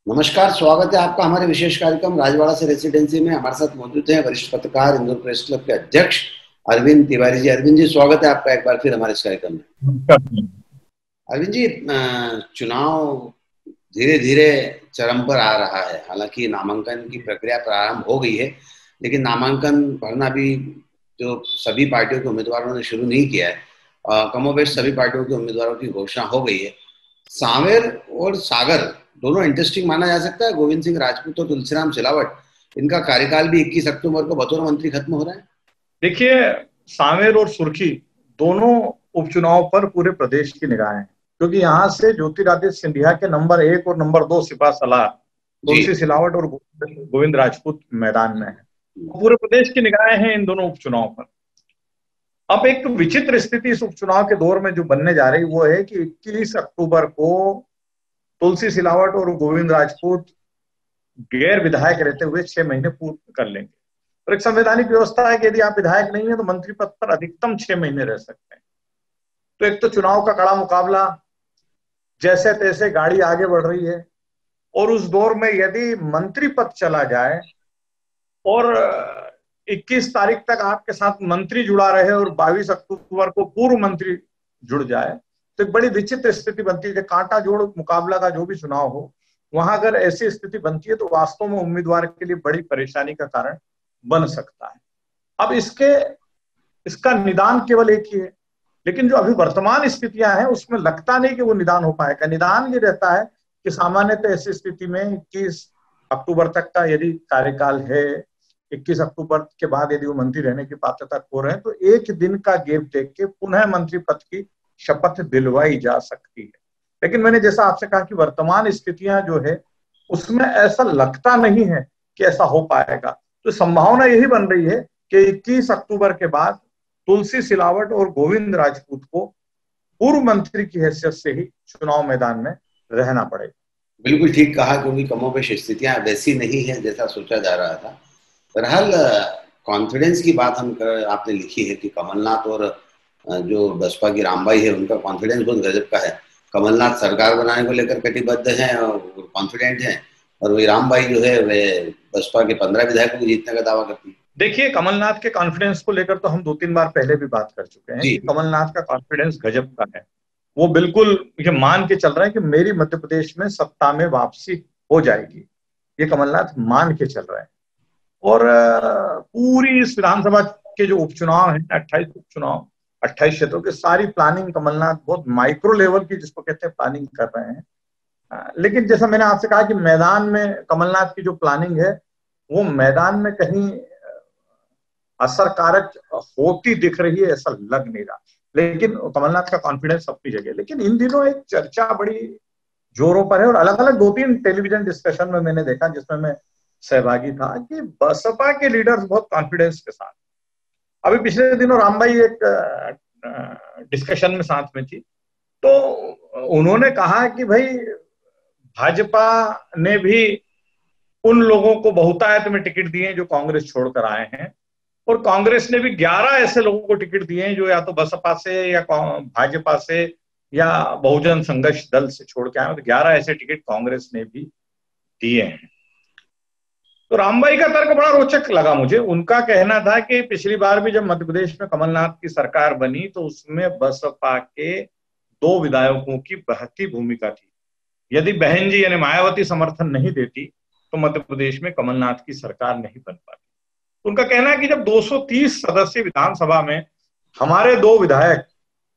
नमस्कार, स्वागत है आपका हमारे विशेष कार्यक्रम राजवाड़ा से रेसिडेंसी में। हमारे साथ मौजूद हैं वरिष्ठ पत्रकार, इंदौर प्रेस क्लब के अध्यक्ष अरविंद तिवारी जी। अरविंद जी, स्वागत है आपका एक बार फिर हमारे इस कार्यक्रम में। अरविंद जी, चुनाव धीरे धीरे चरम पर आ रहा है। हालांकि नामांकन की प्रक्रिया प्रारंभ हो गई है, लेकिन नामांकन भरना भी जो सभी पार्टियों के उम्मीदवारों ने शुरू नहीं किया है। कमोबेश सभी पार्टियों के उम्मीदवारों की घोषणा हो गई है। सांवेर और सागर दोनों इंटरेस्टिंग माना जा सकता है। गोविंद सिंह राजपूत और तुलसीराम सिलावट, इनका कार्यकाल भी 21 अक्टूबर को बतौर मंत्री खत्म हो रहा है। देखिए, सांवेर और सुर्खी दोनों उपचुनाव पर पूरे प्रदेश की निगाहें हैं, क्योंकि यहाँ से ज्योतिरादित्य सिंधिया के नंबर 1 और नंबर 2 सिपा सलार तुलसी सिलावट और गोविंद राजपूत मैदान में है। पूरे प्रदेश की निगाहें हैं इन दोनों उपचुनाव पर। अब एक विचित्र स्थिति इस उपचुनाव के दौर में जो बनने जा रही वो है कि 21 अक्टूबर को तुलसी सिलावट और गोविंद राजपूत गैर विधायक रहते हुए 6 महीने पूर्ण कर लेंगे। और एक संवैधानिक व्यवस्था है कि यदि आप विधायक नहीं है तो मंत्री पद पर अधिकतम 6 महीने रह सकते हैं। तो एक तो चुनाव का कड़ा मुकाबला, जैसे तैसे गाड़ी आगे बढ़ रही है, और उस दौर में यदि मंत्री पद चला जाए और 21 तारीख तक आपके साथ मंत्री जुड़ा रहे और 22 अक्टूबर को पूर्व मंत्री जुड़ जाए, तो एक बड़ी विचित्र स्थिति बनती है। कांटा जोड़ मुकाबला का जो भी चुनाव हो, वहां अगर ऐसी स्थिति बनती है तो वास्तव में उम्मीदवार के लिए बड़ी परेशानी का कारण बन सकता है। अब इसका निदान केवल एक ही है, लेकिन जो अभी वर्तमान स्थितियां हैं उसमें लगता नहीं कि वो निदान हो पाएगा। निदान ये रहता है कि सामान्यतः ऐसी स्थिति में 21 अक्टूबर तक का यदि कार्यकाल है, 21 अक्टूबर के बाद यदि वो मंत्री रहने की पात्रता खो रहे हैं, तो एक दिन का गैप देख के पुनः मंत्री पद की शपथ दिलवाई जा सकती है। लेकिन मैंने जैसा आपसे कहा कि वर्तमान स्थितियां जो है उसमें ऐसा लगता नहीं है कि ऐसा हो पाएगा। तो संभावना यही बन रही है कि 21 अक्टूबर के बाद तुलसी सिलावट और गोविंद राजपूत को पूर्व मंत्री की हैसियत से ही चुनाव मैदान में रहना पड़ेगा। बिल्कुल ठीक कहा, क्योंकि कमोबेश स्थितियां वैसी नहीं है जैसा सोचा जा रहा था। बहरहाल कॉन्फिडेंस की बात आपने लिखी है कि कमलनाथ और जो बसपा की रामबाई है उनका कॉन्फिडेंस बहुत गजब का है। कमलनाथ सरकार बनाने को लेकर कटिबद्ध हैं और कॉन्फिडेंट हैं, और वही रामबाई जो है वे बसपा के 15 विधायकों को जीतने का दावा करती है। देखिए, कमलनाथ के कॉन्फिडेंस को लेकर तो हम 2-3 बार पहले भी बात कर चुके हैं कि कमलनाथ का कॉन्फिडेंस गजब का है। वो बिल्कुल ये मान के चल रहा है कि मेरी मध्य प्रदेश में सत्ता में वापसी हो जाएगी, ये कमलनाथ मान के चल रहे हैं। और पूरी इस विधानसभा के जो उपचुनाव है, 28 उपचुनाव, 28 क्षेत्रों की सारी प्लानिंग कमलनाथ बहुत माइक्रो लेवल की, जिसको कहते हैं, प्लानिंग कर रहे हैं। लेकिन जैसा मैंने आपसे कहा कि मैदान में कमलनाथ की जो प्लानिंग है वो मैदान में कहीं असरकारक होती दिख रही है, ऐसा लग नहीं रहा। लेकिन कमलनाथ का कॉन्फिडेंस अपनी जगह। लेकिन इन दिनों एक चर्चा बड़ी जोरों पर है और अलग अलग 2-3 टेलीविजन डिस्कशन में मैंने देखा, जिसमें मैं सहभागी था, कि बसपा के लीडर्स बहुत कॉन्फिडेंस के साथ, अभी पिछले दिनों रामबाई एक डिस्कशन में साथ में थी, तो उन्होंने कहा कि भाई भाजपा ने भी उन लोगों को बहुतायत में टिकट दिए जो कांग्रेस छोड़कर आए हैं, और कांग्रेस ने भी 11 ऐसे लोगों को टिकट दिए हैं जो या तो बसपा से या भाजपा से या बहुजन संघर्ष दल से छोड़ के आए, तो 11 ऐसे टिकट कांग्रेस ने भी दिए हैं। तो रामबाई का तर्क बड़ा रोचक लगा मुझे। उनका कहना था कि पिछली बार भी जब मध्य प्रदेश में कमलनाथ की सरकार बनी तो उसमें बसपा के 2 विधायकों की बहती भूमिका थी। यदि बहन जी यानी मायावती समर्थन नहीं देती तो मध्य प्रदेश में कमलनाथ की सरकार नहीं बन पाती। उनका कहना है कि जब 230 सदस्य विधानसभा में हमारे 2 विधायक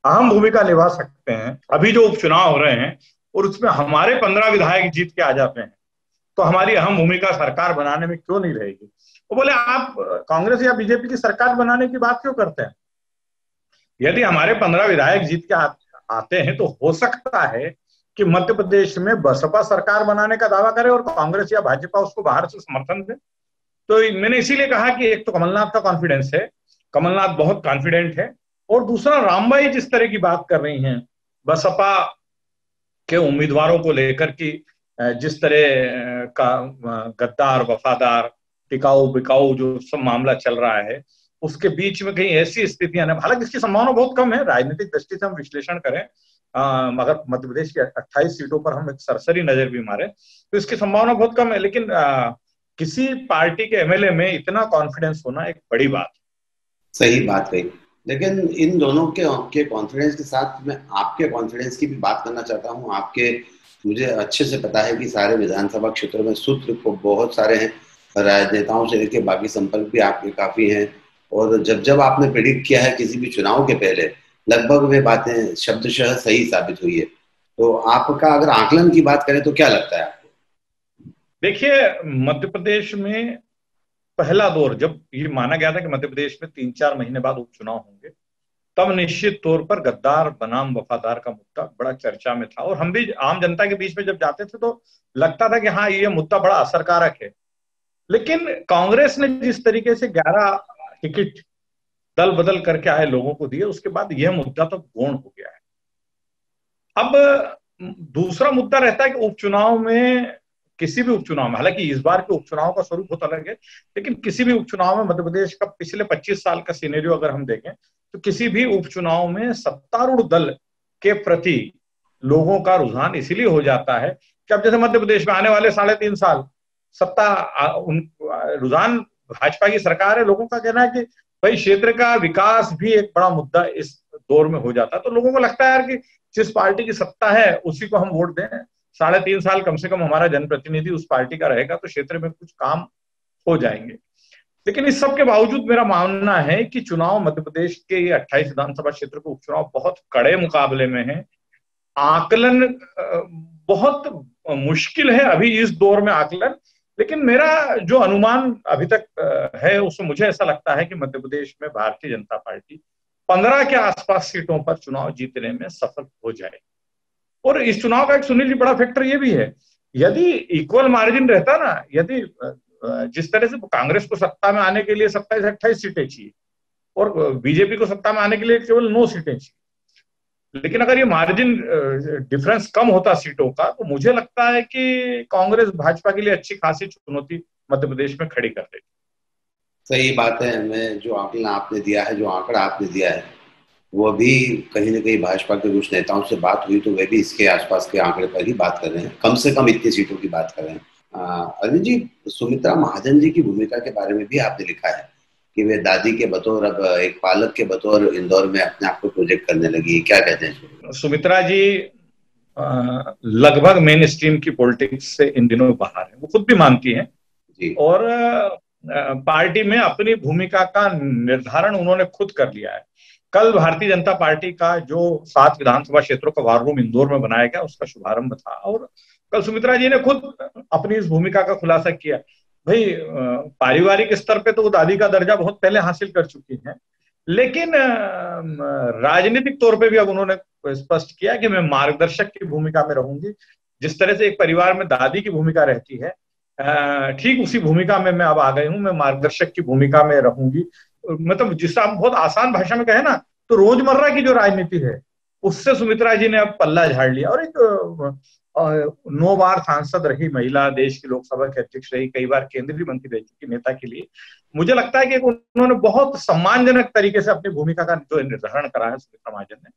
अहम भूमिका निभा सकते हैं, अभी जो उपचुनाव हो रहे हैं और उसमें हमारे 15 विधायक जीत के आ जाते हैं, तो हमारी अहम भूमिका सरकार बनाने में क्यों नहीं रहेगी। वो बोले, आप कांग्रेस या बीजेपी की सरकार बनाने की बात क्यों करते हैं? यदि हमारे 15 विधायक जीत के आते हैं तो हो सकता है कि मध्य प्रदेश में बसपा सरकार बनाने का दावा करे और कांग्रेस या भाजपा उसको बाहर से समर्थन दे। तो मैंने इसीलिए कहा कि एक तो कमलनाथ का कॉन्फिडेंस है, कमलनाथ बहुत कॉन्फिडेंट है, और दूसरा रामबाई जिस तरह की बात कर रही हैं बसपा के उम्मीदवारों को लेकर कि जिस तरह का गद्दार वफादार टिकाऊ बिकाऊ जो सब मामला चल रहा है, उसके बीच में कहीं ऐसी स्थितियां, हालांकि इसकी संभावना बहुत कम है, राजनीतिक दृष्टि से हम विश्लेषण करें मगर मध्य प्रदेश की 28 सीटों पर हम एक सरसरी नजर भी मारे तो इसकी संभावना बहुत कम है। लेकिन किसी पार्टी के एमएलए में इतना कॉन्फिडेंस होना एक बड़ी बात। सही बात कही। लेकिन इन दोनों के कॉन्फिडेंस के साथ मैं आपके कॉन्फिडेंस की भी बात करना चाहता हूँ। आपके, मुझे अच्छे से पता है कि सारे विधानसभा क्षेत्रों में सूत्र को बहुत सारे हैं, राजनेताओं से लेकर बाकी संपर्क भी आपके काफी हैं, और जब जब आपने प्रेडिक्ट किया है किसी भी चुनाव के पहले, लगभग वे बातें शब्दशः सही साबित हुई है। तो आपका अगर आकलन की बात करें तो क्या लगता है आपको? देखिए, मध्य प्रदेश में पहला दौर जब ये माना गया था कि मध्य प्रदेश में 3-4 महीने बाद उपचुनाव होंगे, तब निश्चित तौर पर गद्दार बनाम वफादार का मुद्दा बड़ा चर्चा में था। और हम भी आम जनता के बीच में जब जाते थे तो लगता था कि हाँ, ये मुद्दा बड़ा असरकारक है। लेकिन कांग्रेस ने जिस तरीके से 11 टिकट दल बदल करके आए लोगों को दिए, उसके बाद यह मुद्दा तो गौण हो गया है। अब दूसरा मुद्दा रहता है कि उपचुनाव में, किसी भी उपचुनाव में, हालांकि इस बार के उपचुनाव का स्वरूप बहुत अलग है, लेकिन किसी भी उपचुनाव में मध्य प्रदेश का पिछले 25 साल का सिनेरियो अगर हम देखें तो किसी भी उपचुनाव में सत्तारूढ़ दल के प्रति लोगों का रुझान इसीलिए हो जाता है कि अब जैसे मध्य प्रदेश में आने वाले 3.5 साल रुझान भाजपा की सरकार है। लोगों का कहना है कि भाई क्षेत्र का विकास भी एक बड़ा मुद्दा इस दौर में हो जाता है। तो लोगों को लगता है यार कि जिस पार्टी की सत्ता है उसी को हम वोट दें, 3.5 साल कम से कम हमारा जनप्रतिनिधि उस पार्टी का रहेगा तो क्षेत्र में कुछ काम हो जाएंगे। लेकिन इस सब के बावजूद मेरा मानना है कि चुनाव मध्य प्रदेश के 28 विधानसभा क्षेत्र के उपचुनाव बहुत कड़े मुकाबले में है। आकलन बहुत मुश्किल है अभी इस दौर में आकलन, लेकिन मेरा जो अनुमान अभी तक है उसमें मुझे ऐसा लगता है कि मध्य प्रदेश में भारतीय जनता पार्टी 15 के आसपास सीटों पर चुनाव जीतने में सफल हो जाए। और इस चुनाव का एक सुनील जी बड़ा फैक्टर ये भी है, यदि इक्वल मार्जिन रहता ना, यदि जिस तरह से कांग्रेस को सत्ता में आने के लिए 27-28 सीटें चाहिए और बीजेपी को सत्ता में आने के लिए केवल 9 सीटें चाहिए, लेकिन अगर ये मार्जिन डिफरेंस कम होता सीटों का तो मुझे लगता है कि कांग्रेस भाजपा के लिए अच्छी खासी चुनौती मध्य प्रदेश में खड़ी कर देगी। सही बात है। मैं जो आकलन आपने दिया है, जो आंकड़ा आपने दिया है, वो भी कहीं ना कहीं भाजपा के कुछ नेताओं से बात हुई तो वे भी इसके आसपास के आंकड़े पर ही बात कर रहे हैं, कम से कम इतनी सीटों की बात कर रहे हैं। अरविंद जी, सुमित्रा महाजन जी की भूमिका के बारे में भी आपने लिखा है कि वे दादी के बतौर, अब एक पालक के बतौर इंदौर में अपने आप को प्रोजेक्ट करने लगी, क्या कहते हैं? सुमित्रा जी लगभग मेन स्ट्रीम की पॉलिटिक्स से इन दिनों बाहर है, वो खुद भी मानती हैं जी। और पार्टी में अपनी भूमिका का निर्धारण उन्होंने खुद कर लिया है। कल भारतीय जनता पार्टी का जो 7 विधानसभा क्षेत्रों का वार रूम इंदौर में बनाया गया उसका शुभारंभ था और कल सुमित्रा जी ने खुद अपनी इस भूमिका का खुलासा किया। भाई पारिवारिक स्तर पे तो वो दादी का दर्जा बहुत पहले हासिल कर चुकी हैं, लेकिन राजनीतिक तौर पे भी अब उन्होंने स्पष्ट किया कि मैं मार्गदर्शक की भूमिका में रहूंगी। जिस तरह से एक परिवार में दादी की भूमिका रहती है, ठीक उसी भूमिका में मैं अब आ गई हूं, मैं मार्गदर्शक की भूमिका में रहूंगी। मतलब जिससे आप बहुत आसान भाषा में कहे ना तो रोजमर्रा की जो राजनीति है उससे सुमित्रा जी ने अब पल्ला झाड़ लिया। और एक 9 बार सांसद रही महिला, देश की लोकसभा के अध्यक्ष रही, कई बार केंद्रीय मंत्री रह चुकी नेता के लिए मुझे लगता है कि उन्होंने बहुत सम्मानजनक तरीके से अपनी भूमिका का जो निर्धारण करा है सुमित्रा महाजन ने।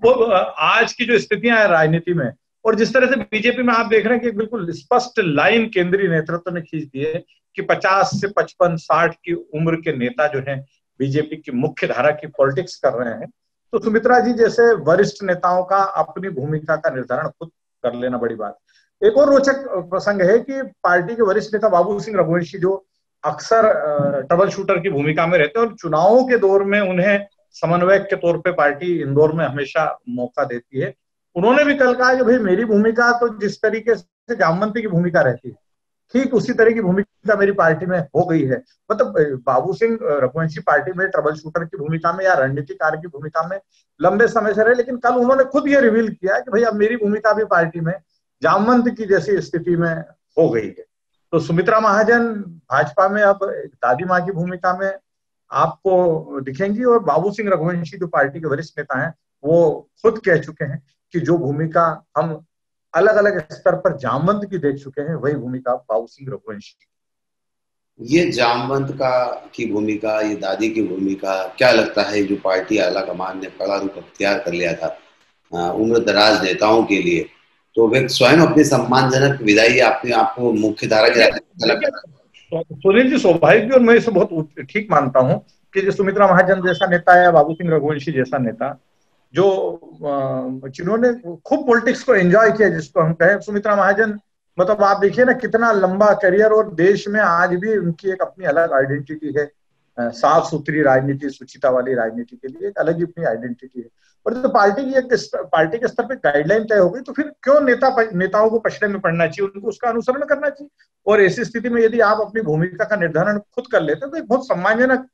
वो आज की जो स्थितियां हैं राजनीति में और जिस तरह से बीजेपी में आप देख रहे हैं कि बिल्कुल स्पष्ट लाइन केंद्रीय नेतृत्व ने खींच दी है कि 50 से 55-60 की उम्र के नेता जो हैं बीजेपी की मुख्य धारा की पॉलिटिक्स कर रहे हैं। तो सुमित्रा जी जैसे वरिष्ठ नेताओं का अपनी भूमिका का निर्धारण खुद कर लेना बड़ी बात। एक और रोचक प्रसंग है कि पार्टी के वरिष्ठ नेता बाबू सिंह रघुवंशी जो अक्सर ट्रबल शूटर की भूमिका में रहते हैं और चुनावों के दौर में उन्हें समन्वयक के तौर पे पार्टी इंदौर में हमेशा मौका देती है, उन्होंने भी कल कहा कि भाई मेरी भूमिका तो जिस तरीके से जामवंती की भूमिका रहती है ठीक उसी तरह की भूमिका मेरी पार्टी में हो गई है। मतलब बाबू सिंह रघुवंशी पार्टी में ट्रबल शूटर की भूमिका में या रणनीतिकार की भूमिका में लंबे समय से रहे, लेकिन कल उन्होंने खुद ये रिवील किया कि भाई अब मेरी भूमिका भी पार्टी में जामवंत की जैसी स्थिति में हो गई है। तो सुमित्रा महाजन भाजपा में अब दादी माँ की भूमिका में आपको दिखेंगी और बाबू सिंह रघुवंशी जो पार्टी के वरिष्ठ नेता हैं वो खुद कह चुके हैं कि जो भूमिका हम अलग अलग स्तर पर जामवंत की देख चुके हैं वही भूमिका बाबू सिंह रघुवंशी। ये जामवंत की भूमिका, ये दादी की भूमिका, क्या लगता है जो पार्टी आला कमान ने कड़ा रुख अख्तियार कर लिया था उम्र दराज नेताओं के लिए, तो वे स्वयं अपनी सम्मानजनक विदाई अपने आपको मुख्य धारा की राजनीति देखिए सुनील जी, स्वाभाविक भी, और मैं इसे बहुत ठीक मानता हूँ कि जो सुमित्रा महाजन जैसा नेता या बाबू सिंह रघुवंशी जैसा नेता, जो जिन्होंने खूब पॉलिटिक्स को एंजॉय किया, जिसको हम कहें, सुमित्रा महाजन, मतलब आप देखिए ना कितना लंबा करियर, और देश में आज भी उनकी एक अपनी अलग आइडेंटिटी है। साफ सुथरी राजनीति, सुचिता वाली राजनीति के लिए एक अलग ही अपनी आइडेंटिटी है। और तो पार्टी के स्तर पे गाइडलाइन तय हो गई, तो फिर क्यों नेताओं को पछड़े में पड़ना चाहिए, उनको उसका अनुसरण करना चाहिए। और ऐसी स्थिति में यदि आप अपनी भूमिका का निर्धारण खुद कर लेते हैं तो एक बहुत सम्मानजनक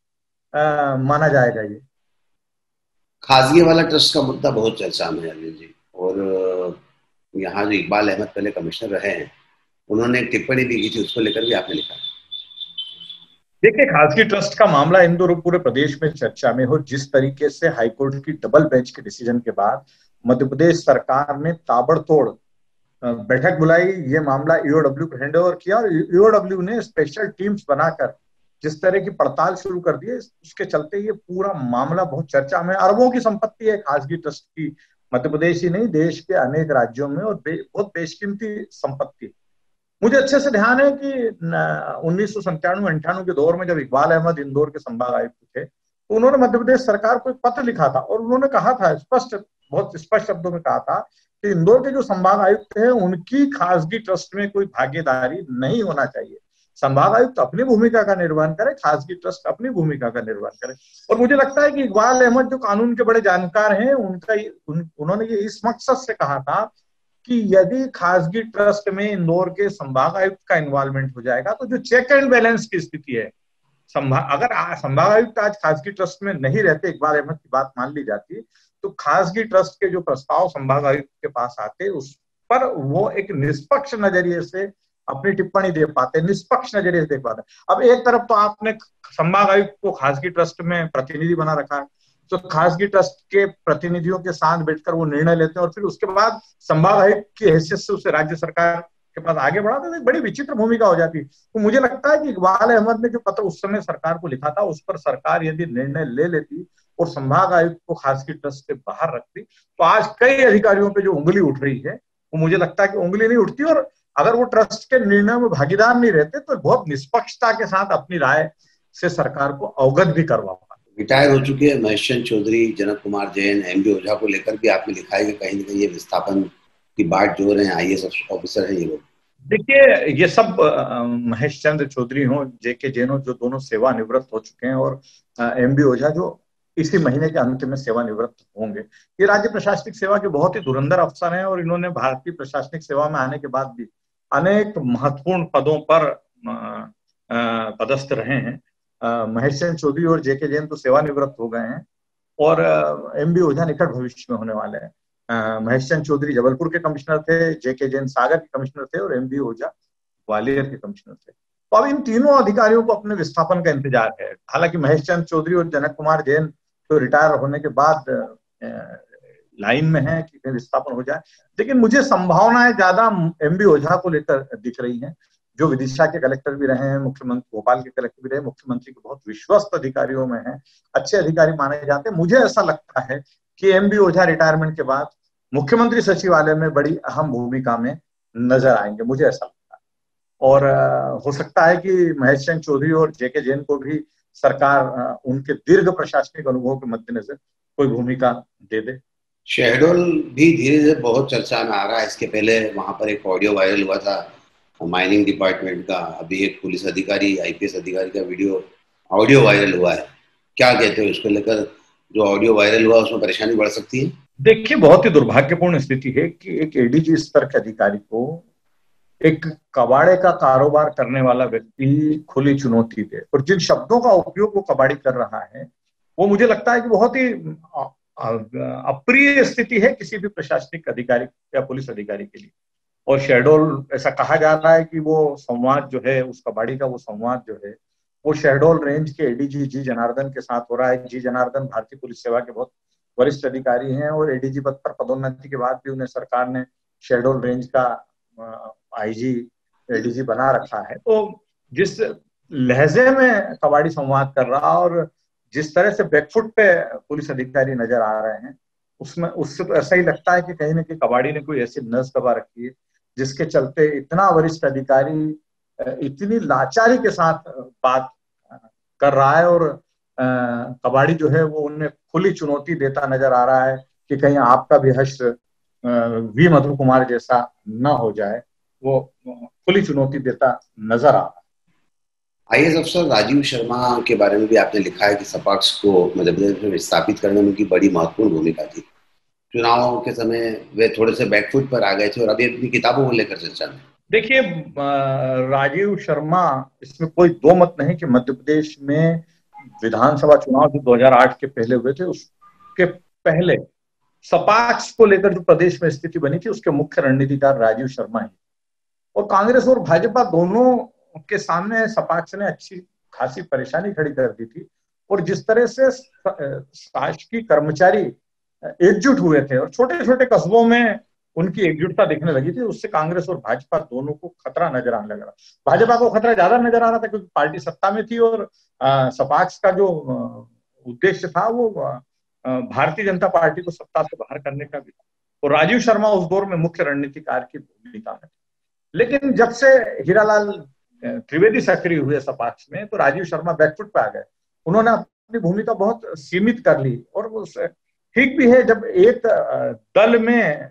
माना जाएगा ये। खासगी वाला ट्रस्ट का मुद्दा बहुत चर्चा में है अरविंद जी, और यहाँ जो इकबाल अहमद पहले कमिश्नर रहे हैं, उन्होंने एक टिप्पणी भी की थी, उसको लेकर भी आपने लिखा। देखिए, खासगी ट्रस्ट का मामला इंदौर पूरे प्रदेश में चर्चा में हो, जिस तरीके से हाईकोर्ट की डबल बेंच के डिसीजन के बाद मध्य प्रदेश सरकार ने ताबड़तोड़ बैठक बुलाई, ये मामला ईओडब्ल्यू को हैंडओवर किया, और ईओडब्ल्यू ने स्पेशल टीम्स बनाकर जिस तरह की पड़ताल शुरू कर दी है, उसके चलते ये पूरा मामला बहुत चर्चा में। अरबों की संपत्ति है खासगी ट्रस्ट की, मध्य प्रदेश ही नहीं, देश के अनेक राज्यों में, और बहुत बेशकीमती संपत्ति। मुझे अच्छे से ध्यान है कि 1997-98 के दौर में जब इकबाल अहमद इंदौर के संभाग आयुक्त थे, तो उन्होंने मध्य प्रदेश सरकार को एक पत्र लिखा था, और उन्होंने कहा था बहुत स्पष्ट शब्दों में कहा था कि इंदौर के जो संभाग आयुक्त हैं उनकी खासगी ट्रस्ट में कोई भागीदारी नहीं होना चाहिए। संभाग आयुक्त अपनी भूमिका का निर्वहन करे, खासगी ट्रस्ट अपनी भूमिका का निर्वहन करे। और मुझे लगता है कि इकबाल अहमद जो कानून के बड़े जानकार हैं, उन्होंने ये इस मकसद से कहा था कि यदि खासगी ट्रस्ट में इंदौर के संभाग आयुक्त का इन्वॉल्वमेंट हो जाएगा, तो जो चेक एंड बैलेंस की स्थिति है, अगर संभाग आयुक्त आज खासगी ट्रस्ट में नहीं रहते, इकबाल अहमद की बात मान ली जाती, तो खासगी ट्रस्ट के जो प्रस्ताव संभाग आयुक्त के पास आते, उस पर वो एक निष्पक्ष नजरिए से अपनी टिप्पणी दे पाते, निष्पक्ष नजरिए से देख पाते। अब एक तरफ तो आपने संभाग आयुक्त को खासगी ट्रस्ट में प्रतिनिधि बना रखा है, तो खासगी ट्रस्ट के प्रतिनिधियों के साथ बैठकर वो निर्णय लेते हैं, और फिर उसके बाद संभाग आयुक्त की हैसियत से उसे राज्य सरकार के पास आगे बढ़ाते, तो एक बड़ी विचित्र भूमिका हो जाती। तो मुझे लगता है कि इकबाल अहमद ने जो पत्र उस समय सरकार को लिखा था, उस पर सरकार यदि निर्णय ले लेती और संभाग आयुक्त को खासगी ट्रस्ट से बाहर रखती, तो आज कई अधिकारियों पे जो उंगली उठ रही है, वो मुझे लगता है कि उंगली नहीं उठती, और अगर वो ट्रस्ट के निर्णय में भागीदार नहीं रहते तो बहुत निष्पक्षता के साथ अपनी राय से सरकार को अवगत भी करवा पाते। रिटायर हो चुके हैं महेश चंद्र चौधरी, जनक कुमार जैन, एमबी ओझा को लेकर भी आपने लिखा है कि कहीं ना कहीं ये विस्थापन की बाट जो रहे हैं, आईएएस ऑफिसर हैं ये लोग। देखिए, ये सब महेश चंद्र चौधरी हो, जेके जैन हो, जो दोनों सेवानिवृत्त हो चुके हैं, और एमबी ओझा जो इसी महीने के अंत में सेवानिवृत्त होंगे, ये राज्य प्रशासनिक सेवा के बहुत ही धुरंधर अफसर हैं, और इन्होंने भारतीय प्रशासनिक सेवा में आने के बाद भी अनेक महत्वपूर्ण पदों पर पदस्थ रहे हैं। महेश चंद्र चौधरी और जेके जैन तो सेवानिवृत्त हो गए हैं, और एमबी ओझा निकट भविष्य में होने वाले हैं। महेश चंद्र चौधरी जबलपुर के कमिश्नर थे, जेके जैन सागर के कमिश्नर थे, और एमबी ओझा ग्वालियर के कमिश्नर थे। तो अब इन तीनों अधिकारियों को अपने विस्थापन का इंतजार है। हालांकि महेश चंद्र चौधरी और जनक कुमार जैन तो रिटायर होने के बाद लाइन में है कि विस्थापन हो जाए, लेकिन मुझे संभावनाएं ज्यादा एमबी ओझा को लेकर दिख रही हैं, जो विदिशा के कलेक्टर भी रहे हैं, मुख्यमंत्री भोपाल के कलेक्टर भी रहे, मुख्यमंत्री के बहुत विश्वस्त अधिकारियों में हैं, अच्छे अधिकारी माने जाते हैं। मुझे ऐसा लगता है कि एमबी ओझा रिटायरमेंट के बाद मुख्यमंत्री सचिवालय में बड़ी अहम भूमिका में नजर आएंगे, मुझे ऐसा लगता है। और हो सकता है कि महेश चंद्र चौधरी और जेके जैन को भी सरकार उनके दीर्घ प्रशासनिक अनुभव के मद्देनजर कोई भूमिका दे दे। शहडोल भी धीरे धीरे बहुत चर्चा में आ रहा है। इसके पहले वहां पर एक ऑडियो वायरल हुआ था माइनिंग डिपार्टमेंट का, अभी एक पुलिस अधिकारी, आईपीएस अधिकारी का ऑडियो वायरल हुआ है। क्या कहते हो इसको लेकर? जो ऑडियो वायरल हुआ उसमें परेशानी बढ़ सकती है? देखिए, बहुत ही दुर्भाग्यपूर्ण स्थिति है कि एक एडीजी स्तर के अधिकारी को एक कबाड़े का कारोबार करने वाला व्यक्ति खुली चुनौती दे, और जिन शब्दों का उपयोग वो कबाड़ी कर रहा है, वो मुझे लगता है कि बहुत ही अप्रिय स्थिति है किसी भी प्रशासनिक अधिकारी या पुलिस अधिकारी के लिए। और शहडोल, ऐसा कहा जा रहा है कि वो संवाद जो है, उस कबाड़ी का वो संवाद जो है, वो शहडोल रेंज के एडीजी जी जनार्दन के साथ हो रहा है। जी जनार्दन भारतीय पुलिस सेवा के बहुत वरिष्ठ अधिकारी हैं, और एडीजी पद पर पदोन्नति के बाद भी उन्हें सरकार ने शहडोल रेंज का आईजी एडीजी बना रखा है। तो जिस लहजे में कबाड़ी संवाद कर रहा और जिस तरह से बैकफुट पे पुलिस अधिकारी नजर आ रहे हैं, उसमें उससे तो ऐसा ही लगता है कि कहीं ना कहीं कबाड़ी ने कोई ऐसी नस दबा रखी है जिसके चलते इतना वरिष्ठ अधिकारी इतनी लाचारी के साथ बात कर रहा है, और कबाड़ी जो है वो उन्हें खुली चुनौती देता नजर आ रहा है कि कहीं आपका भी हश्र वी मधु कुमार जैसा न हो जाए। वो खुली चुनौती देता नजर आ रहा है। आईएएस अफसर राजीव शर्मा के बारे में भी आपने लिखा है कि सपाक्स को मध्य प्रदेश में स्थापित करने में उनकी बड़ी महत्वपूर्ण भूमिका थी। चुनाव के समय वे थोड़े से बैकफुट पर आ गए थे और अभी अपनी किताबों को लेकर चर्चा में। देखिए, राजीव शर्मा, इसमें कोई दो मत नहीं कि मध्य प्रदेश में विधानसभा चुनाव जो 2008 के पहले हुए थे, उसके पहले सपाक्स को लेकर जो प्रदेश में स्थिति बनी थी उसके मुख्य रणनीतिकार राजीव शर्मा ही। और कांग्रेस और भाजपा दोनों के सामने सपाक्स ने अच्छी खासी परेशानी खड़ी कर दी थी। और जिस तरह से शासकीय कर्मचारी एकजुट हुए थे और छोटे छोटे कस्बों में उनकी एकजुटता दिखने लगी थी, उससे कांग्रेस और भाजपा दोनों को खतरा नजर आने लगा। भाजपा को खतरा ज्यादा नजर आ रहा था क्योंकि पार्टी सत्ता में थी और सपाक्स का जो उद्देश्य था वो भारतीय जनता पार्टी को सत्ता से बाहर करने का भी था। और राजीव शर्मा उस दौर में मुख्य रणनीतिकार की भूमिका में थे। लेकिन जब से हीरालाल त्रिवेदी सक्रिय हुए सपाक्स में, तो राजीव शर्मा बैकफुट पे आ गए। उन्होंने अपनी भूमिका बहुत सीमित कर ली। और ठीक भी है, जब एक दल में,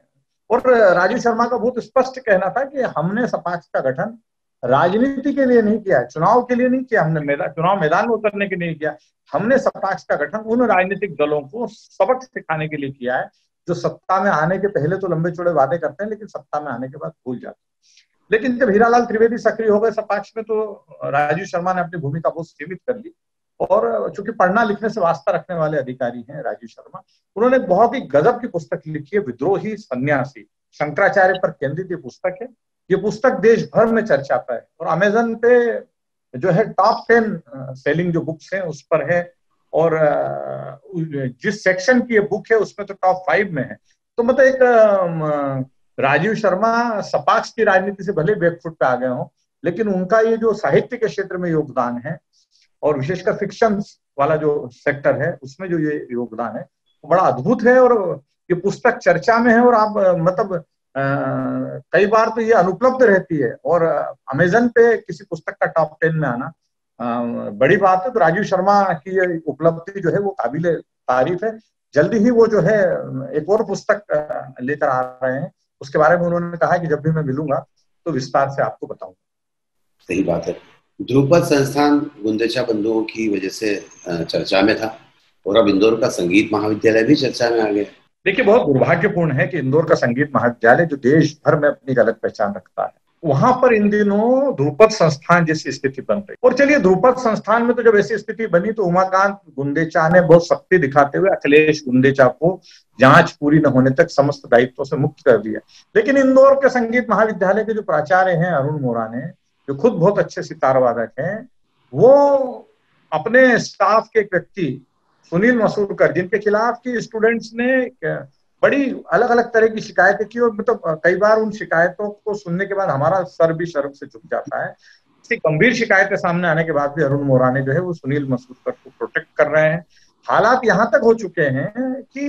और राजीव शर्मा का बहुत स्पष्ट कहना था कि हमने सपाक्स का गठन राजनीति के लिए नहीं किया, चुनाव के लिए नहीं किया, हमने चुनाव मैदान में उतरने के लिए नहीं किया। हमने सपाक्स का गठन उन राजनीतिक दलों को सबक सिखाने के लिए किया है जो सत्ता में आने के पहले तो लंबे चौड़े वादे करते हैं लेकिन सत्ता में आने के बाद भूल जाते हैं। लेकिन जब हीरालाल त्रिवेदी सक्रिय हो गए सपाक्ष में, तो राजीव शर्मा ने अपनी भूमिका बहुत सीमित कर ली। और चूंकि पढ़ना लिखने से वास्ता रखने वाले अधिकारी हैं राजीव शर्मा, उन्होंने बहुत ही गजब की पुस्तक लिखी है, विद्रोही सन्यासी। शंकराचार्य पर केंद्रित ये पुस्तक है। ये पुस्तक देश भर में चर्चा पर है और अमेजन पे जो है टॉप 10 सेलिंग जो बुक्स हैं उस पर है। और जिस सेक्शन की ये बुक है उसमें तो टॉप 5 में है। तो मतलब एक राजीव शर्मा सपाक्स की राजनीति से भले बैकफुट पे आ गए हों, लेकिन उनका ये जो साहित्य के क्षेत्र में योगदान है और विशेषकर फिक्शन वाला जो सेक्टर है उसमें जो ये योगदान है वो बड़ा अद्भुत है। और ये पुस्तक चर्चा में है और आप मतलब कई बार तो ये अनुपलब्ध रहती है। और अमेजन पे किसी पुस्तक का टॉप 10 में आना बड़ी बात है। तो राजीव शर्मा की ये उपलब्धि जो है वो काबिले तारीफ है। जल्दी ही वो जो है एक और पुस्तक लेकर आ रहे हैं, उसके बारे में उन्होंने कहा कि जब भी मैं मिलूंगा तो विस्तार से आपको बताऊंगा। सही बात है। ध्रुपद संस्थान गुंदेचा बंधुओं की वजह से चर्चा में था और अब इंदौर का संगीत महाविद्यालय भी चर्चा में आ गया। देखिए, बहुत दुर्भाग्यपूर्ण है कि इंदौर का संगीत महाविद्यालय जो देश भर में अपनी अलग पहचान रखता है, वहां पर इन दिनों ध्रुपद संस्थान जैसी स्थिति बन रही। और चलिए, ध्रुपद संस्थान में तो जब ऐसी स्थिति बनी तो उमाकांत गुंदेचा ने बहुत सख्ती दिखाते हुए अखिलेश गुंदेचा को जांच पूरी न होने तक समस्त दायित्वों से मुक्त कर दिया। लेकिन इंदौर के संगीत महाविद्यालय के जो प्राचार्य हैं अरुण मोराने, जो खुद बहुत अच्छे सितार वादक हैं, वो अपने स्टाफ के एक व्यक्ति सुनील मसूरकर, जिनके खिलाफ की स्टूडेंट्स ने बड़ी अलग अलग तरह की शिकायतें की, और मतलब कई बार उन शिकायतों को सुनने के बाद हमारा सर भी शर्म से झुक जाता है। ऐसी गंभीर शिकायतें सामने आने के बाद भी अरुण मोराने जो है वो सुनील मसूरकर को प्रोटेक्ट कर रहे हैं। हालात यहाँ तक हो चुके हैं कि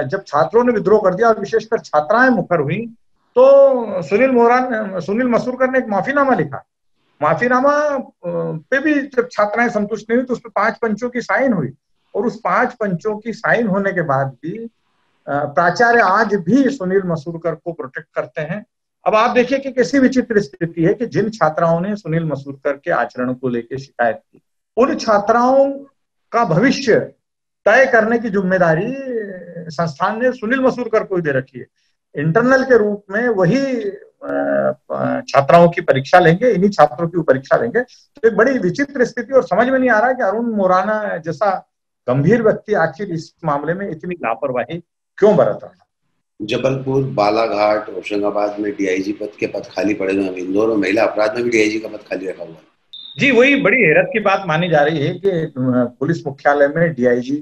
जब छात्रों ने विद्रोह कर दिया और विशेषकर छात्राएं मुखर हुई, तो सुनील मसूरकर ने एक माफीनामा लिखा। माफीनामा पे भी जब छात्राएं संतुष्ट नहीं हुई तो उस पर 5 पंचों की साइन हुई। और उस 5 पंचों की साइन होने के बाद भी प्राचार्य आज भी सुनील मसूरकर को प्रोटेक्ट करते हैं। अब आप देखिए कि कैसी विचित्र स्थिति है कि जिन छात्राओं ने सुनील मसूरकर के आचरण को लेकर शिकायत की, उन छात्राओं का भविष्य तय करने की जिम्मेदारी संस्थान ने सुनील मसूरकर को दे रखी है। इंटरनल के रूप में वही छात्राओं की परीक्षा लेंगे, इन्हीं छात्रों की परीक्षा लेंगे। तो एक बड़ी विचित्र स्थिति, और समझ में नहीं आ रहा कि अरुण मोराना जैसा गंभीर व्यक्ति आखिर इस मामले में इतनी लापरवाही क्यों बरत रहा है। जबलपुर, बालाघाट, होशंगाबाद में डीआईजी पद के पद खाली पड़े हुए हैं। इंदौर और महिला अपराध में भी डीआईजी का पद खाली रखा हुआ है। जी, वही बड़ी हैरत की बात मानी जा रही है कि पुलिस मुख्यालय में डीआईजी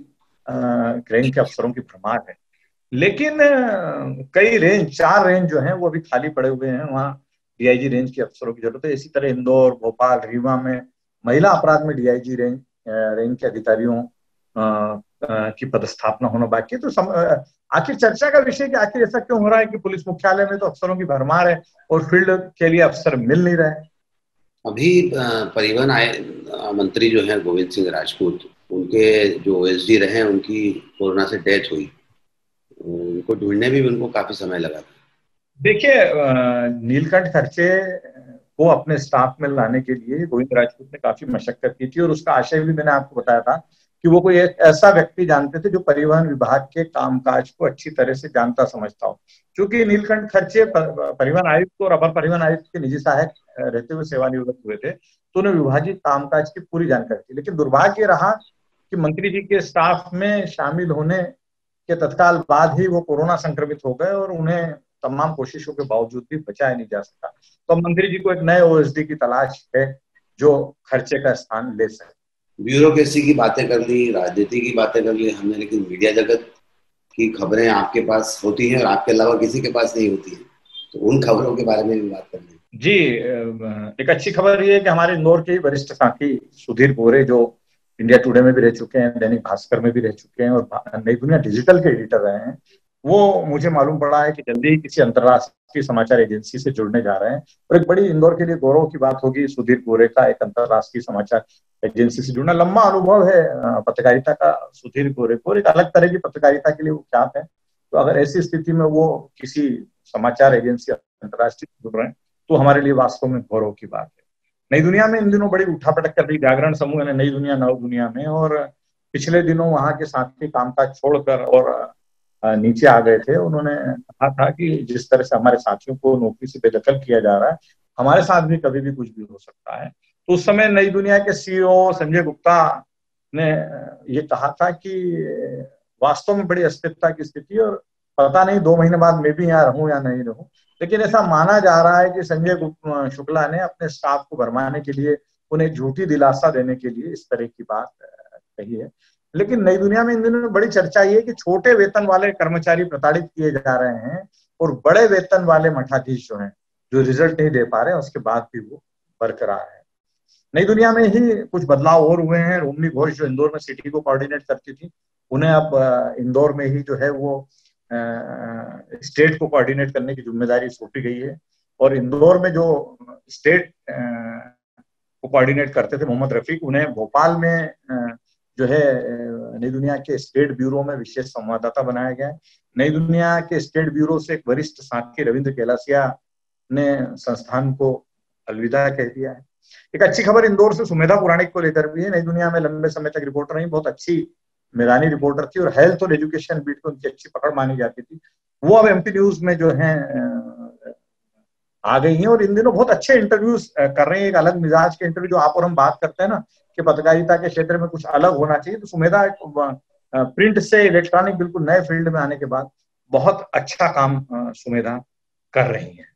रैंक के अफसरों की भरमार है, लेकिन कई रेंज, 4 रेंज जो हैं वो अभी खाली पड़े हुए हैं। वहाँ डीआईजी रेंज के अफसरों की जरूरत है। इसी तरह इंदौर, भोपाल, रीवा में महिला अपराध में डीआईजी रेंज के अधिकारियों की पदस्थापना होना बाकी है। तो आखिर चर्चा का विषय कि आखिर ऐसा क्यों हो रहा है कि पुलिस मुख्यालय में तो अफसरों की भरमार है और फील्ड के लिए अफसर मिल नहीं रहे। अभी परिवहन मंत्री जो है गोविंद सिंह राजपूत, उनके जो ओएसडी रहे उनकी कोरोना से डेथ हुई, उनको ढूंढने में भी उनको काफी समय लगा था। देखिए, नीलकंठ खर्चे को अपने स्टाफ में लाने के लिए गोविंद राजपूत ने काफी मशक्कत की थी और उसका आशय भी मैंने आपको बताया था कि वो कोई एक ऐसा व्यक्ति जानते थे जो परिवहन विभाग के कामकाज को अच्छी तरह से जानता समझता हो। क्योंकि नीलकंठ खर्चे परिवहन आयुक्त और अपर परिवहन आयुक्त के निजी सहायक रहते हुए सेवानिवृत्त हुए थे, तो उन्हें विभागीय कामकाज की पूरी जानकारी थी। लेकिन दुर्भाग्य रहा कि मंत्री जी के स्टाफ में शामिल होने के तत्काल बाद ही वो कोरोना संक्रमित हो गए और उन्हें तमाम कोशिशों के बावजूद भी बचाया नहीं जा सका। तो मंत्री जी को एक नए ओएसडी की तलाश है जो खर्चे का स्थान ले सके। ब्यूरोक्रेसी की बातें कर ली, राजनीति की बातें कर ली हमने, लेकिन मीडिया जगत की खबरें आपके पास होती हैं और आपके अलावा किसी के पास नहीं होती है, तो उन खबरों के बारे में भी बात करनी है। जी, एक अच्छी खबर ये है कि हमारे इंदौर के वरिष्ठ साथी सुधीर गोरे, जो इंडिया टुडे में भी रह चुके हैं, दैनिक भास्कर में भी रह चुके हैं और नई दुनिया डिजिटल के एडिटर रहे हैं, वो मुझे मालूम पड़ा है कि जल्दी ही किसी अंतर्राष्ट्रीय समाचार एजेंसी से जुड़ने जा रहे हैं। और एक बड़ी इंदौर के लिए गौरव की बात होगी सुधीर गोरे का एक अंतर्राष्ट्रीय समाचार एजेंसी से जुड़ना। लंबा अनुभव है पत्रकारिता का सुधीर गोरे को, एक अलग तरह की पत्रकारिता के लिए वो ख्यात है। तो अगर ऐसी स्थिति में वो किसी समाचार एजेंसी अंतर्राष्ट्रीय से जुड़ रहे हैं तो हमारे लिए वास्तव में गौरव की बात है। नई दुनिया में इन दिनों बड़ी उठापटक कर रही जागरण समूह है नई दुनिया नव दुनिया में, और पिछले दिनों वहां के साथी कामकाज छोड़कर और नीचे आ गए थे। उन्होंने कहा था कि जिस तरह से हमारे साथियों को नौकरी से बेदखल किया जा रहा है, हमारे साथ भी कभी भी कुछ भी हो सकता है। तो उस समय नई दुनिया के सीईओ संजय गुप्ता ने ये कहा था कि वास्तव में बड़ी अस्थिरता की स्थिति, और पता नहीं 2 महीने बाद मैं भी यहाँ रहूं या नहीं रहूं, लेकिन ऐसा माना जा रहा है कि संजय शुक्ला ने अपने स्टाफ को भरमाने के लिए, उन्हें झूठी दिलासा देने के लिए इस तरह की बात कही है। लेकिन नई दुनिया में इन दिनों बड़ी चर्चा ये है कि छोटे वेतन वाले कर्मचारी प्रताड़ित किए जा रहे हैं और बड़े वेतन वाले मठाधीश जो हैं, जो रिजल्ट नहीं दे पा रहे हैं, उसके बाद भी वो बरकरार है। नई दुनिया में ही कुछ बदलाव और हुए हैं। रोमनी घोष जो इंदौर में सिटी को कोऑर्डिनेट करती थी, उन्हें अब इंदौर में ही जो है वो स्टेट को कोऑर्डिनेट करने की जिम्मेदारी सौंपी गई है। और इंदौर में जो स्टेट को कोऑर्डिनेट करते थे मोहम्मद रफीक, उन्हें भोपाल में जो है नई दुनिया के स्टेट ब्यूरो में विशेष संवाददाता बनाया गया है। नई दुनिया के स्टेट ब्यूरो से एक वरिष्ठ साथी रविंद्र कैलासिया ने संस्थान को अलविदा कह दिया है। एक अच्छी खबर इंदौर से सुमेधा पुराणिक को लेकर भी है। नई दुनिया में लंबे समय तक रिपोर्टर रही, बहुत अच्छी मैदानी रिपोर्टर थी और हेल्थ और एजुकेशन बीट को उनकी अच्छी पकड़ मानी जाती थी। वो अब एमपी न्यूज में जो है आ गई हैं और इन दिनों बहुत अच्छे इंटरव्यूज कर रहे हैं। एक अलग मिजाज के इंटरव्यू, जो आप और हम बात करते हैं ना कि पत्रकारिता के क्षेत्र में कुछ अलग होना चाहिए, तो सुमेधा प्रिंट से इलेक्ट्रॉनिक बिल्कुल नए फील्ड में आने के बाद बहुत अच्छा काम सुमेधा कर रही है।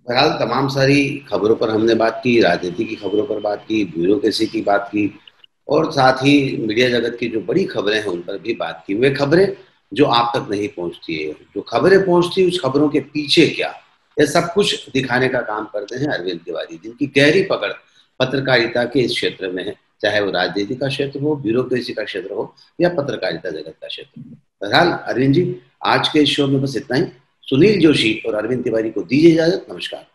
बहरहाल तमाम सारी खबरों पर हमने बात की, राजनीति की खबरों पर बात की, ब्यूरोक्रेसी की बात की, और साथ ही मीडिया जगत की जो बड़ी खबरें हैं उन पर भी बात की। वे खबरें जो आप तक नहीं पहुंचती है, जो खबरें पहुंचती, उस खबरों के पीछे क्या, ये सब कुछ दिखाने का काम करते हैं अरविंद तिवारी, जिनकी गहरी पकड़ पत्रकारिता के इस क्षेत्र में है, चाहे वो राजनीति का क्षेत्र हो, ब्यूरोक्रेसी का क्षेत्र हो या पत्रकारिता जगत का क्षेत्र हो। बहरहाल अरविंद जी, आज के इस शो में बस इतना ही। सुनील जोशी और अरविंद तिवारी को दीजिए इजाजत। नमस्कार।